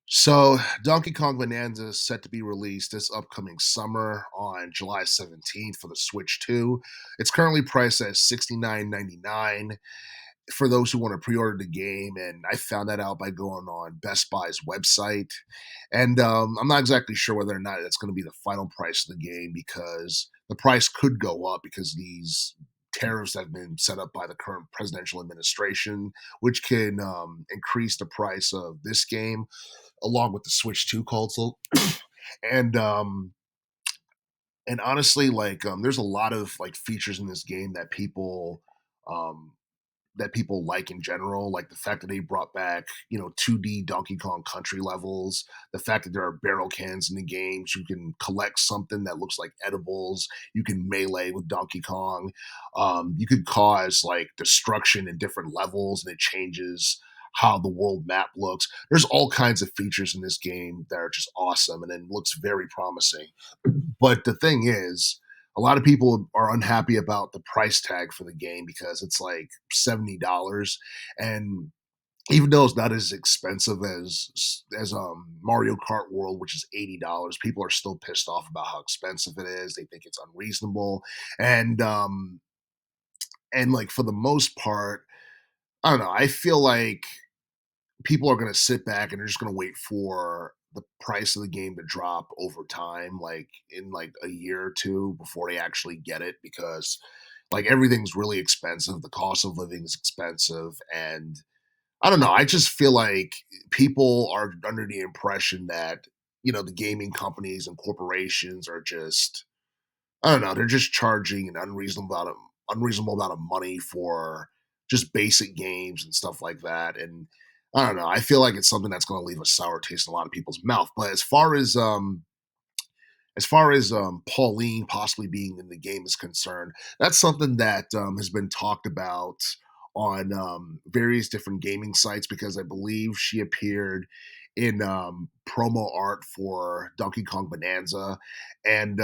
So, Donkey Kong Bonanza is set to be released this upcoming summer on July 17th for the Switch 2. It's currently priced at $69.99 for those who want to pre-order the game, and I found that out by going on Best Buy's website. And I'm not exactly sure whether or not that's going to be the final price of the game because the price could go up because these tariffs have been set up by the current presidential administration, which can increase the price of this game along with the Switch 2 console. and and honestly, there's a lot of like features in this game um that people like in general, like the fact that they brought back, 2D Donkey Kong Country levels, the fact that there are barrel cans in the games, you can collect something that looks like edibles, you can melee with Donkey Kong, you could cause like destruction in different levels, and it changes how the world map looks. There's all kinds of features in this game that are just awesome, and it looks very promising. But the thing is, a lot of people are unhappy about the price tag for the game because it's like $70. And even though it's not as expensive as Mario Kart World, which is $80, people are still pissed off about how expensive it is. They think it's unreasonable. And like for the most part, I don't know, I feel like people are going to sit back and they're just going to wait for the price of the game to drop over time, like in like a year or two before they actually get it, because like everything's really expensive. The cost of living is expensive. And I don't know. I just feel like people are under the impression that, the gaming companies and corporations are just, I don't know, they're just charging an unreasonable amount of money for just basic games and stuff like that. And I don't know. I feel like it's something that's going to leave a sour taste in a lot of people's mouth. But as far as Pauline possibly being in the game is concerned, that's something that has been talked about on various different gaming sites because I believe she appeared in promo art for Donkey Kong Bonanza. And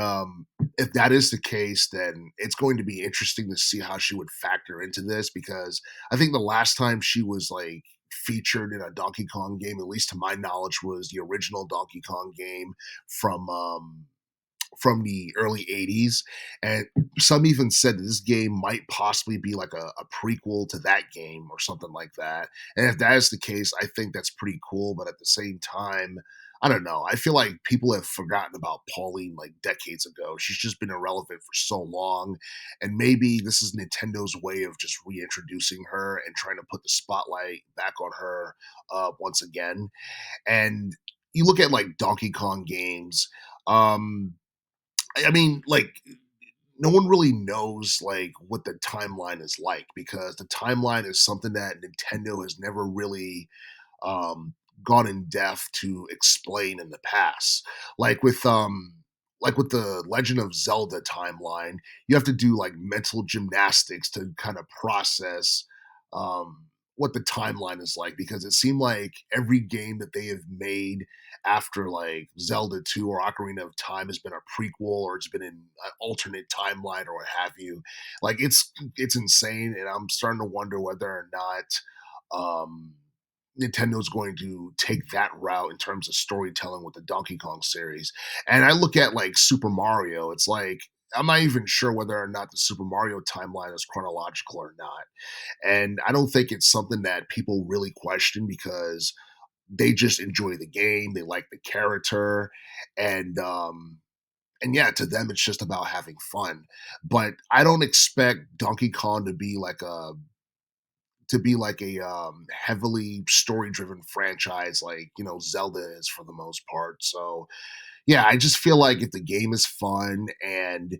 if that is the case, then it's going to be interesting to see how she would factor into this because I think the last time she was like featured in a Donkey Kong game, at least to my knowledge, was the original Donkey Kong game from from the early 80s. And some even said that this game might possibly be like a prequel to that game or something like that. And if that is the case, I think that's pretty cool. But at the same time, I don't know. I feel like people have forgotten about Pauline like decades ago. She's just been irrelevant for so long. And maybe this is Nintendo's way of just reintroducing her and trying to put the spotlight back on her once again. And you look at like Donkey Kong games. Um, I mean, like, no one really knows like what the timeline is like because the timeline is something that Nintendo has never really um, gone in depth to explain in the past. Like with the Legend of Zelda timeline, you have to do like mental gymnastics to kind of process what the timeline is like because it seemed like every game that they have made after like Zelda 2 or Ocarina of Time has been a prequel or it's been in an alternate timeline or what have you. Like it's insane, and I'm starting to wonder whether or not um Nintendo's going to take that route in terms of storytelling with the Donkey Kong series. And I look at like Super Mario, it's like I'm not even sure whether or not the Super Mario timeline is chronological or not. And I don't think it's something that people really question because they just enjoy the game, they like the character, and yeah, to them it's just about having fun. But I don't expect Donkey Kong to be like a heavily story driven franchise like Zelda is for the most part. So yeah, I just feel like if the game is fun and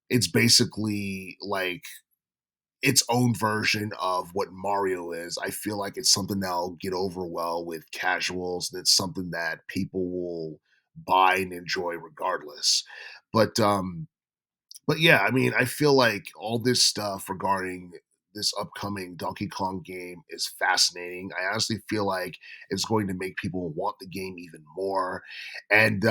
it's basically like its own version of what Mario is, I feel like it's something that'll get over well with casuals, and it's something that people will buy and enjoy regardless. But but yeah, I mean, I feel like all this stuff regarding this upcoming Donkey Kong game is fascinating. I honestly feel like it's going to make people want the game even more. And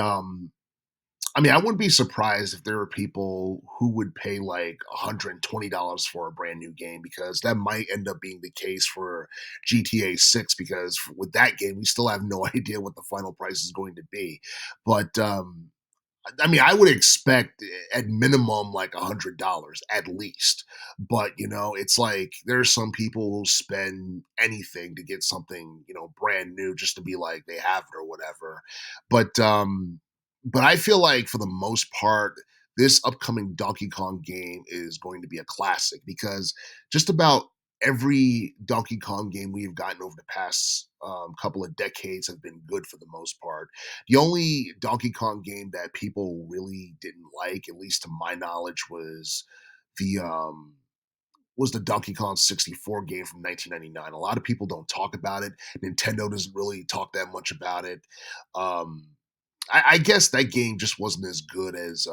I mean, I wouldn't be surprised if there were people who would pay like $120 for a brand new game because that might end up being the case for GTA 6 because with that game, we still have no idea what the final price is going to be. But I mean, I would expect at minimum like $100 at least. But it's like there's some people who spend anything to get something, brand new just to be like they have it or whatever. But but I feel like for the most part, this upcoming Donkey Kong game is going to be a classic because just about every Donkey Kong game we've gotten over the past couple of decades have been good for the most part. The only Donkey Kong game that people really didn't like, at least to my knowledge, the was the Donkey Kong 64 game from 1999. A lot of people don't talk about it. Nintendo doesn't really talk that much about it. Um, I guess that game just wasn't as good as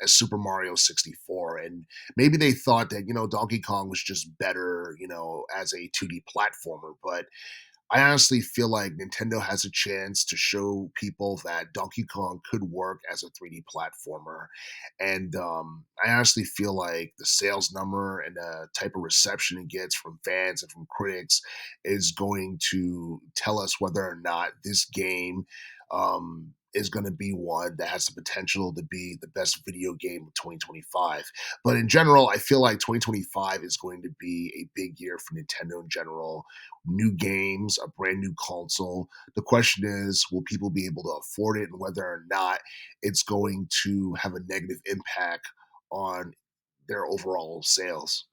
Super Mario 64, and maybe they thought that Donkey Kong was just better, as a 2D platformer. But I honestly feel like Nintendo has a chance to show people that Donkey Kong could work as a 3D platformer. And I honestly feel like the sales number and the type of reception it gets from fans and from critics is going to tell us whether or not this game is going to be one that has the potential to be the best video game of 2025. But in general, I feel like 2025 is going to be a big year for Nintendo in general. New games, a brand new console. The question is, will people be able to afford it and whether or not it's going to have a negative impact on their overall sales?